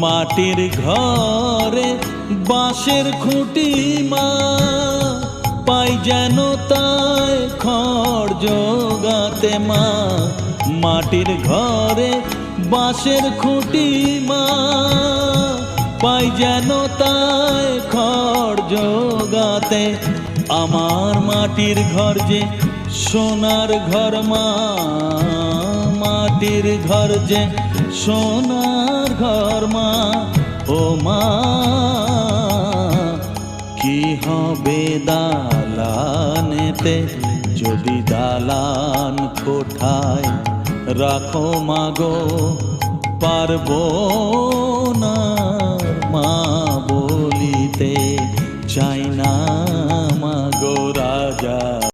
মাটির ঘরে বাঁশের খুঁটি মা, পাই যেন তাই খড় জোগাতে মা। মাটির ঘরে বাঁশের খুঁটি মা, পাই যেন তাই খড় জোগাতে। আমার মাটির ঘর যে সোনার ঘর মা, মাটির ঘর যে সোনার ঘর মা। ও মা, কি হবে দালানেতে যদি দালান কোঠায় রাখো মাগো, পারবো না মা বলিতে চাই না।